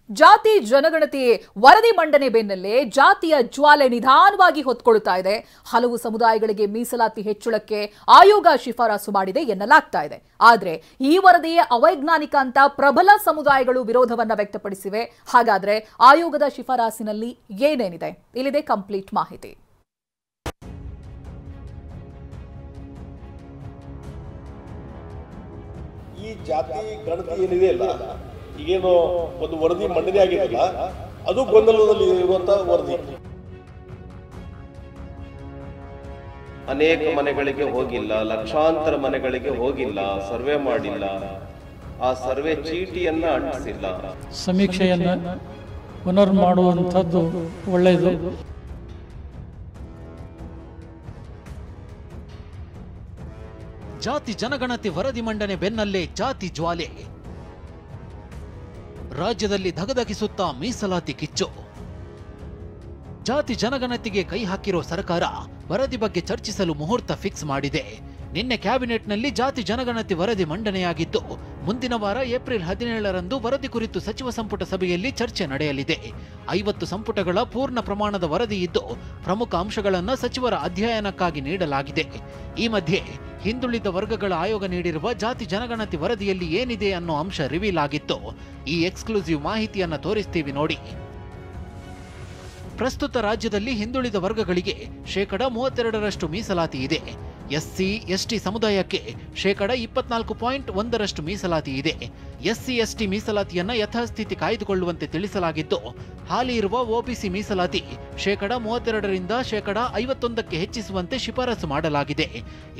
ಜಾತಿ ಜನಗಣತಿ ವರದಿ ಮಂಡನೆ ಬೆನ್ನಲ್ಲೇ ಜಾತಿಯ ಜ್ವಾಲೆ ನಿಧಾನವಾಗಿ ಹೊತ್ಕೊಳ್ತಾ ಇದೆ. ಹಲವು ಸಮುದಾಯಗಳಿಗೆ ಮೀಸಲಾತಿ ಹೆಚ್ಚಳಕ್ಕೆ ಆಯೋಗ ಶಿಫಾರಸು ಮಾಡಿದೆ ಎನ್ನಲಾಗ್ತಾ ಇದೆ. ಆದರೆ ಈ ವರದಿಯೇ ಅವೈಜ್ಞಾನಿಕ ಅಂತ ಪ್ರಬಲ ಸಮುದಾಯಗಳು ವಿರೋಧವನ್ನ ವ್ಯಕ್ತಪಡಿಸಿವೆ. ಹಾಗಾದ್ರೆ ಆಯೋಗದ ಶಿಫಾರಸಿನಲ್ಲಿ ಏನೇನಿದೆ? ಇಲ್ಲಿದೆ ಕಂಪ್ಲೀಟ್ ಮಾಹಿತಿ. ಈ ಜಾತಿ ಗಣತಿ ಏನಿದೆ ಅಲ್ಲ, ಈಗೇನು ಒಂದು ವರದಿ ಮಂಡನೆ ಆಗಿದೆಯಲ್ಲ, ಅದು ಗೊಂದಲದಲ್ಲಿ ಇರುವಂತಹ ವರದಿ. ಅನೇಕ ಮನೆಗಳಿಗೆ ಹೋಗಿಲ್ಲ, ಲಕ್ಷಾಂತರ ಮನೆಗಳಿಗೆ ಹೋಗಿಲ್ಲ, ಸರ್ವೆ ಮಾಡಿಲ್ಲ, ಆ ಸರ್ವೆ ಚೀಟಿಯನ್ನ ಅಂಟಿಸಿಲ್ಲ. ಸಮೀಕ್ಷೆಯನ್ನ ಪುನರ್ ಮಾಡುವಂಥದ್ದು ಒಳ್ಳೆಯದು. ಜಾತಿ ಜನಗಣತಿ ವರದಿ ಮಂಡನೆ ಬೆನ್ನಲ್ಲೇ ಜಾತಿ ಜ್ವಾಲೆ. ರಾಜ್ಯದಲ್ಲಿ ಧಗಧಗಿಸುತ್ತಾ ಮೀಸಲಾತಿ ಕಿಚ್ಚು. ಜಾತಿ ಜನಗಣತಿಗೆ ಕೈ ಹಾಕಿರೋ ಸರ್ಕಾರ ವರದಿ ಬಗ್ಗೆ ಚರ್ಚಿಸಲು ಮುಹೂರ್ತ ಫಿಕ್ಸ್ ಮಾಡಿದೆ. ನಿನ್ನೆ ಕ್ಯಾಬಿನೆಟ್ನಲ್ಲಿ ಜಾತಿ ಜನಗಣತಿ ವರದಿ ಮಂಡನೆಯಾಗಿದ್ದು, ಮುಂದಿನ ವಾರ ಏಪ್ರಿಲ್ 17ರಂದು ವರದಿ ಕುರಿತು ಸಚಿವ ಸಂಪುಟ ಸಭೆಯಲ್ಲಿ ಚರ್ಚೆ ನಡೆಯಲಿದೆ. 50 ಸಂಪುಟಗಳ ಪೂರ್ಣ ಪ್ರಮಾಣದ ವರದಿ ಇದ್ದು, ಪ್ರಮುಖ ಅಂಶಗಳನ್ನು ಸಚಿವರ ಅಧ್ಯಯನಕ್ಕಾಗಿ ನೀಡಲಾಗಿದೆ. ಈ ಮಧ್ಯೆ ಹಿಂದುಳಿದ ವರ್ಗಗಳ ಆಯೋಗ ನೀಡಿರುವ ಜಾತಿ ಜನಗಣತಿ ವರದಿಯಲ್ಲಿ ಏನಿದೆ ಅನ್ನೋ ಅಂಶ ರಿವೀಲ್ ಆಗಿತ್ತು. ಈ ಎಕ್ಸ್ಕ್ಲೂಸಿವ್ ಮಾಹಿತಿಯನ್ನ ತೋರಿಸ್ತೀವಿ ನೋಡಿ. ಪ್ರಸ್ತುತ ರಾಜ್ಯದಲ್ಲಿ ಹಿಂದುಳಿದ ವರ್ಗಗಳಿಗೆ 32% ಮೀಸಲಾತಿ ಇದೆ. ಎಸ್ಸಿ ಎಸ್ಟಿ ಸಮುದಾಯಕ್ಕೆ 24.1% ಮೀಸಲಾತಿ ಇದೆ. ಎಸ್ಸಿ ಎಸ್ಟಿ ಮೀಸಲಾತಿಯನ್ನ ಯಥಾಸ್ಥಿತಿ ಕಾಯ್ದುಕೊಳ್ಳುವಂತೆ ತಿಳಿಸಲಾಗಿದ್ದು, ಹಾಲಿ ಇರುವ ಒಬಿಸಿ ಮೀಸಲಾತಿ 32% 51% ಹೆಚ್ಚಿಸುವಂತೆ ಶಿಫಾರಸು ಮಾಡಲಾಗಿದೆ.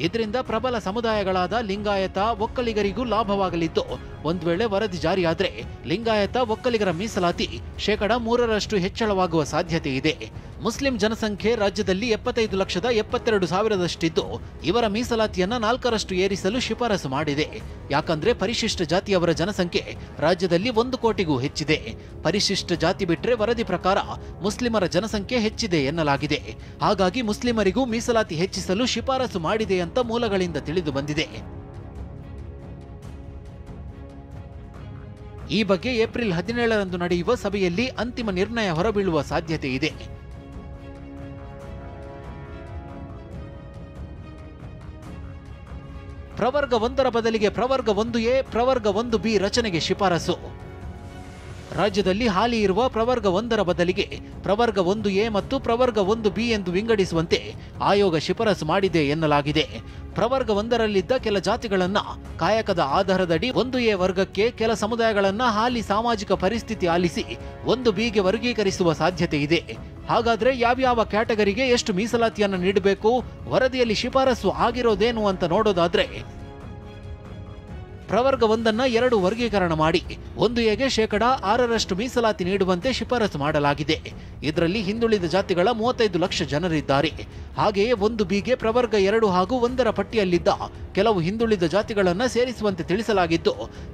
ಇದರಿಂದ ಪ್ರಬಲ ಸಮುದಾಯಗಳಾದ ಲಿಂಗಾಯತ, ಒಕ್ಕಲಿಗರಿಗೂ ಲಾಭವಾಗಲಿದ್ದು, ಒಂದು ವೇಳೆ ವರದಿ ಜಾರಿಯಾದರೆ ಲಿಂಗಾಯತ, ಒಕ್ಕಲಿಗರ ಮೀಸಲಾತಿ 3% ಹೆಚ್ಚಳವಾಗುವ ಸಾಧ್ಯತೆ ಇದೆ. ಮುಸ್ಲಿಂ ಜನಸಂಖ್ಯೆ ರಾಜ್ಯದಲ್ಲಿ 75,72,000ದಷ್ಟಿದ್ದು, ಇವರ ಮೀಸಲಾತಿಯನ್ನ 4% ಏರಿಸಲು ಶಿಫಾರಸು ಮಾಡಿದೆ. ಯಾಕಂದ್ರೆ ಪರಿಶಿಷ್ಟ ಜಾತಿಯವರ ಜನಸಂಖ್ಯೆ ರಾಜ್ಯದಲ್ಲಿ 1 ಕೋಟಿಗೂ ಹೆಚ್ಚಿದೆ. ಪರಿಶಿಷ್ಟ ಜಾತಿ ಬಿಟ್ರೆ ವರದಿ ಪ್ರಕಾರ ಮುಸ್ಲಿಮರ ಜನಸಂಖ್ಯೆ ಹೆಚ್ಚಿದೆ ಎನ್ನಲಾಗಿದೆ. ಹಾಗಾಗಿ ಮುಸ್ಲಿಮರಿಗೂ ಮೀಸಲಾತಿ ಹೆಚ್ಚಿಸಲು ಶಿಫಾರಸು ಮಾಡಿದೆ ಅಂತ ಮೂಲಗಳಿಂದ ತಿಳಿದು ಬಂದಿದೆ. ಈ ಬಗ್ಗೆ ಏಪ್ರಿಲ್ 17ರಂದು ನಡೆಯುವ ಸಭೆಯಲ್ಲಿ ಅಂತಿಮ ನಿರ್ಣಯ ಹೊರಬೀಳುವ ಸಾಧ್ಯತೆ ಇದೆ. ಪ್ರವರ್ಗ 1ರ ಬದಲಿಗೆ ಪ್ರವರ್ಗ 1A, ಪ್ರವರ್ಗ 1B ರಚನೆಗೆ ಶಿಫಾರಸು. ರಾಜ್ಯದಲ್ಲಿ ಹಾಲಿ ಇರುವ ಪ್ರವರ್ಗ 1ರ ಬದಲಿಗೆ ಪ್ರವರ್ಗ 1A ಮತ್ತು ಪ್ರವರ್ಗ 1B ಎಂದು ವಿಂಗಡಿಸುವಂತೆ ಆಯೋಗ ಶಿಫಾರಸು ಮಾಡಿದೆ ಎನ್ನಲಾಗಿದೆ. ಪ್ರವರ್ಗ 1ರಲ್ಲಿದ್ದ ಕೆಲ ಜಾತಿಗಳನ್ನ ಕಾಯಕದ ಆಧಾರದಡಿ 1A ವರ್ಗಕ್ಕೆ, ಕೆಲ ಸಮುದಾಯಗಳನ್ನ ಹಾಲಿ ಸಾಮಾಜಿಕ ಪರಿಸ್ಥಿತಿ ಆಲಿಸಿ 1Bಗೆ ವರ್ಗೀಕರಿಸುವ ಸಾಧ್ಯತೆ ಇದೆ. ಹಾಗಾದ್ರೆ ಯಾವ್ಯಾವ ಕ್ಯಾಟಗರಿಗೆ ಎಷ್ಟು ಮೀಸಲಾತಿಯನ್ನ ನೀಡಬೇಕು, ವರದಿಯಲ್ಲಿ ಶಿಫಾರಸು ಆಗಿರೋದೇನು ಅಂತ ನೋಡೋದಾದ್ರೆ, ಪ್ರವರ್ಗ 1ಅನ್ನ 2 ವರ್ಗೀಕರಣ ಮಾಡಿ 1Aಗೆ 6% ಮೀಸಲಾತಿ ನೀಡುವಂತೆ ಶಿಫಾರಸು ಮಾಡಲಾಗಿದೆ. ಇದರಲ್ಲಿ ಹಿಂದುಳಿದ ಜಾತಿಗಳ 35 ಲಕ್ಷ ಜನರಿದ್ದಾರೆ. ಹಾಗೆಯೇ 1Bಗೆ ಪ್ರವರ್ಗ 2 ಹಾಗೂ 1ರ ಪಟ್ಟಿಯಲ್ಲಿದ್ದ ಕೆಲವು ಹಿಂದುಳಿದ ಜಾತಿಗಳನ್ನ ಸೇರಿಸುವಂತೆ ತಿಳಿಸಲಾಗಿದ್ದು,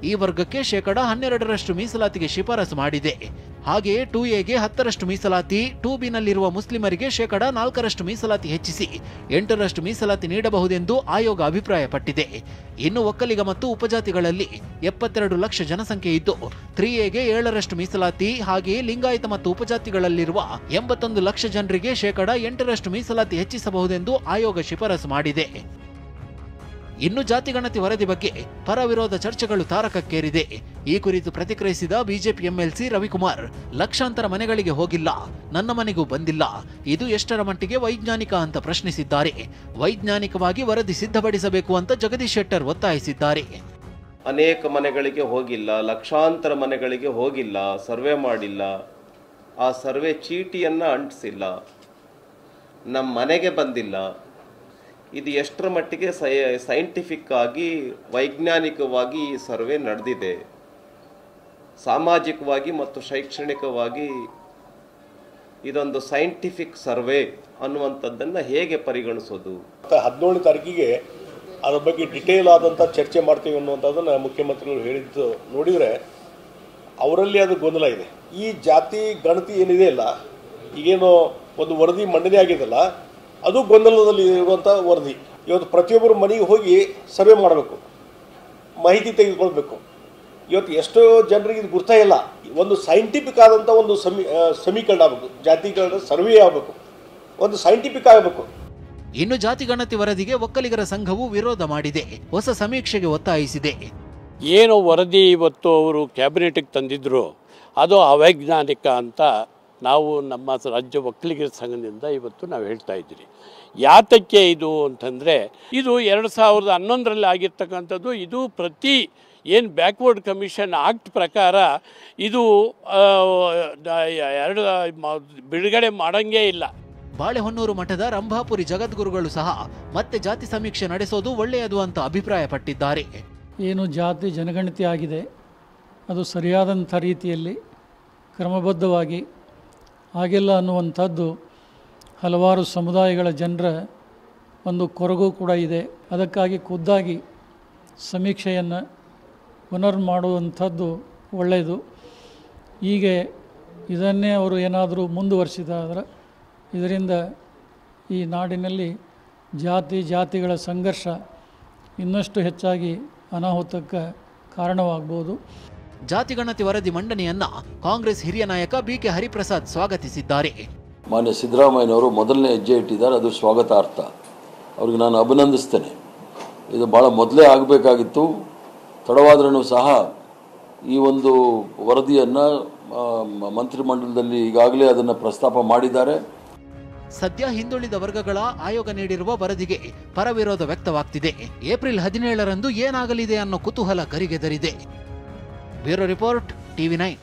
ಈ ವರ್ಗಕ್ಕೆ 12% ಮೀಸಲಾತಿಗೆ ಶಿಫಾರಸು ಮಾಡಿದೆ. ಹಾಗೆಯೇ 2Aಗೆ 10% ಮೀಸಲಾತಿ, 2Bನಲ್ಲಿರುವ ಮುಸ್ಲಿಮರಿಗೆ 4% ಮೀಸಲಾತಿ ಹೆಚ್ಚಿಸಿ 8% ಮೀಸಲಾತಿ ನೀಡಬಹುದೆಂದು ಆಯೋಗ ಅಭಿಪ್ರಾಯಪಟ್ಟಿದೆ. ಇನ್ನು ಒಕ್ಕಲಿಗ ಮತ್ತು ಉಪಜಾತಿಗಳಲ್ಲಿ 72 ಲಕ್ಷ ಜನಸಂಖ್ಯೆ ಇದ್ದು, 3Aಗೆ 7% ಮೀಸಲಾತಿ, ಹಾಗೆಯೇ ಲಿಂಗಾಯತ ಮತ್ತು ಉಪಜಾತಿಗಳಲ್ಲಿರುವ 81 ಲಕ್ಷ ಜನರಿಗೆ 8% ಮೀಸಲಾತಿ ಹೆಚ್ಚಿಸಬಹುದೆಂದು ಆಯೋಗ ಶಿಫಾರಸು ಮಾಡಿದೆ. ಇನ್ನು ಜಾತಿಗಣತಿ ವರದಿ ಬಗ್ಗೆ ಪರ ವಿರೋಧ ಚರ್ಚೆಗಳು ತಾರಕಕ್ಕೇರಿದೆ. ಈ ಕುರಿತು ಪ್ರತಿಕ್ರಿಯಿಸಿದ ಬಿಜೆಪಿ ಎಂಎಲ್ಸಿ ರವಿಕುಮಾರ್, ಲಕ್ಷಾಂತರ ಮನೆಗಳಿಗೆ ಹೋಗಿಲ್ಲ, ನನ್ನ ಮನೆಗೂ ಬಂದಿಲ್ಲ, ಇದು ಎಷ್ಟರ ಮಟ್ಟಿಗೆ ವೈಜ್ಞಾನಿಕ ಅಂತ ಪ್ರಶ್ನಿಸಿದ್ದಾರೆ. ವೈಜ್ಞಾನಿಕವಾಗಿ ವರದಿ ಸಿದ್ಧಪಡಿಸಬೇಕು ಅಂತ ಜಗದೀಶ್ ಶೆಟ್ಟರ್ ಒತ್ತಾಯಿಸಿದ್ದಾರೆ. ಅನೇಕ ಮನೆಗಳಿಗೆ ಹೋಗಿಲ್ಲ, ಲಕ್ಷಾಂತರ ಮನೆಗಳಿಗೆ ಹೋಗಿಲ್ಲ, ಸರ್ವೆ ಮಾಡಿಲ್ಲ, ಆ ಸರ್ವೆ ಚೀಟಿಯನ್ನ ಅಂಟಿಸಿಲ್ಲ, ನಮ್ಮ ಮನೆಗೆ ಬಂದಿಲ್ಲ. ಇದು ಎಷ್ಟರ ಮಟ್ಟಿಗೆ ಸೈಂಟಿಫಿಕ್ ಆಗಿ, ವೈಜ್ಞಾನಿಕವಾಗಿ ಈ ಸರ್ವೆ ನಡೆದಿದೆ, ಸಾಮಾಜಿಕವಾಗಿ ಮತ್ತು ಶೈಕ್ಷಣಿಕವಾಗಿ ಇದೊಂದು ಸೈಂಟಿಫಿಕ್ ಸರ್ವೆ ಅನ್ನುವಂಥದ್ದನ್ನು ಹೇಗೆ ಪರಿಗಣಿಸೋದು? 17ನೇ ತಾರೀಕಿಗೆ ಅದ್ರ ಬಗ್ಗೆ ಡಿಟೇಲ್ ಆದಂಥ ಚರ್ಚೆ ಮಾಡ್ತೀವಿ ಅನ್ನುವಂಥದ್ದನ್ನು ಮುಖ್ಯಮಂತ್ರಿಗಳು ಹೇಳಿದ್ದು ನೋಡಿದರೆ ಅವರಲ್ಲಿ ಅದು ಗೊಂದಲ ಇದೆ. ಈ ಜಾತಿ ಗಣತಿ ಏನಿದೆ ಅಲ್ಲ, ಈಗೇನು ಒಂದು ವರದಿ ಮಂಡನೆ ಆಗಿದೆಲ್ಲ, ಅದು ಗೊಂದಲದಲ್ಲಿ ಇರುವಂಥ ವರದಿ. ಇವತ್ತು ಪ್ರತಿಯೊಬ್ಬರು ಮನೆಗೆ ಹೋಗಿ ಸರ್ವೆ ಮಾಡಬೇಕು, ಮಾಹಿತಿ ತೆಗೆದುಕೊಳ್ಬೇಕು. ಇವತ್ತು ಎಷ್ಟೋ ಜನರಿಗೆ ಇದು ಗುರ್ತಾ ಇಲ್ಲ. ಒಂದು ಸೈಂಟಿಫಿಕ್ ಆದಂಥ ಒಂದು ಸಮೀಕರಣ ಆಗಬೇಕು, ಜಾತಿಗಳ ಸರ್ವೆ ಆಗಬೇಕು, ಒಂದು ಸೈಂಟಿಫಿಕ್ ಆಗಬೇಕು. ಇನ್ನು ಜಾತಿ ಗಣತಿ ವರದಿಗೆ ಒಕ್ಕಲಿಗರ ಸಂಘವು ವಿರೋಧ ಮಾಡಿದೆ, ಹೊಸ ಸಮೀಕ್ಷೆಗೆ ಒತ್ತಾಯಿಸಿದೆ. ಏನು ವರದಿ ಇವತ್ತು ಅವರು ಕ್ಯಾಬಿನೆಟ್ಗೆ ತಂದಿದ್ರು ಅದು ಅವೈಜ್ಞಾನಿಕ ಅಂತ ನಾವು ನಮ್ಮ ರಾಜ್ಯ ಒಕ್ಕಲಿಗರ ಸಂಘದಿಂದ ಇವತ್ತು ನಾವು ಹೇಳ್ತಾ ಇದ್ದೀರಿ. ಯಾತಕ್ಕೆ ಇದು ಅಂತಂದರೆ ಇದು 2011ರಲ್ಲಿ ಆಗಿರ್ತಕ್ಕಂಥದ್ದು. ಇದು ಪ್ರತಿ ಏನು ಬ್ಯಾಕ್ವರ್ಡ್ ಕಮಿಷನ್ ಆಕ್ಟ್ ಪ್ರಕಾರ ಇದು ಬಿಡುಗಡೆ ಮಾಡೋಂಗೇ ಇಲ್ಲ. ಬಾಳೆಹೊನ್ನೂರು ಮಠದ ರಂಭಾಪುರಿ ಜಗದ್ಗುರುಗಳು ಸಹ ಮತ್ತೆ ಜಾತಿ ಸಮೀಕ್ಷೆ ನಡೆಸೋದು ಒಳ್ಳೆಯದು ಅಂತ ಅಭಿಪ್ರಾಯಪಟ್ಟಿದ್ದಾರೆ. ಏನು ಜಾತಿ ಜನಗಣತಿ ಆಗಿದೆ ಅದು ಸರಿಯಾದಂಥ ರೀತಿಯಲ್ಲಿ ಕ್ರಮಬದ್ಧವಾಗಿ ಆಗಿಲ್ಲ ಅನ್ನುವಂಥದ್ದು ಹಲವಾರು ಸಮುದಾಯಗಳ ಜನರ ಒಂದು ಕೊರಗು ಕೂಡ ಇದೆ. ಅದಕ್ಕಾಗಿ ಖುದ್ದಾಗಿ ಸಮೀಕ್ಷೆಯನ್ನು ಪುನರ್ ಮಾಡುವಂಥದ್ದು ಒಳ್ಳೆಯದು. ಹೀಗೆ ಇದನ್ನೇ ಅವರು ಏನಾದರೂ ಮುಂದುವರಿಸಿದಾದರೆ ಇದರಿಂದ ಈ ನಾಡಿನಲ್ಲಿ ಜಾತಿಗಳ ಸಂಘರ್ಷ ಇನ್ನಷ್ಟು ಹೆಚ್ಚಾಗಿ ಅನಾಹುತಕ್ಕೆ ಕಾರಣವಾಗಬಹುದು. ಜಾತಿಗಣತಿ ವರದಿ ಮಂಡನೆಯನ್ನ ಕಾಂಗ್ರೆಸ್ ಹಿರಿಯ ನಾಯಕ ಬಿಕೆ ಹರಿಪ್ರಸಾದ್ ಸ್ವಾಗತಿಸಿದ್ದಾರೆ. ಮಾನ್ಯ ಸಿದ್ದರಾಮಯ್ಯನವರು ಮೊದಲನೇ ಹೆಜ್ಜೆ ಇಟ್ಟಿದ್ದಾರೆ, ಅದು ಸ್ವಾಗತಾರ್ಥ. ಅವ್ರಿಗೆ ನಾನು ಅಭಿನಂದಿಸ್ತೇನೆ. ಇದು ಭಾಳ ಮೊದಲೇ ಆಗಬೇಕಾಗಿತ್ತು, ತಡವಾದ್ರೂ ಸಹ ಈ ಒಂದು ವರದಿಯನ್ನು ಮಂತ್ರಿಮಂಡಲದಲ್ಲಿ ಈಗಾಗಲೇ ಅದನ್ನು ಪ್ರಸ್ತಾಪ ಮಾಡಿದ್ದಾರೆ. ಸದ್ಯ ಹಿಂದುಳಿದ ವರ್ಗಗಳ ಆಯೋಗ ನೀಡಿರುವ ವರದಿಗೆ ಪರವಿರೋಧ ವ್ಯಕ್ತವಾಗ್ತಿದೆ. ಏಪ್ರಿಲ್ 17ರಂದು ಏನಾಗಲಿದೆ ಅನ್ನೋ ಕುತೂಹಲ ಗರಿಗೆದರಿದೆ. Bureau report, TV9.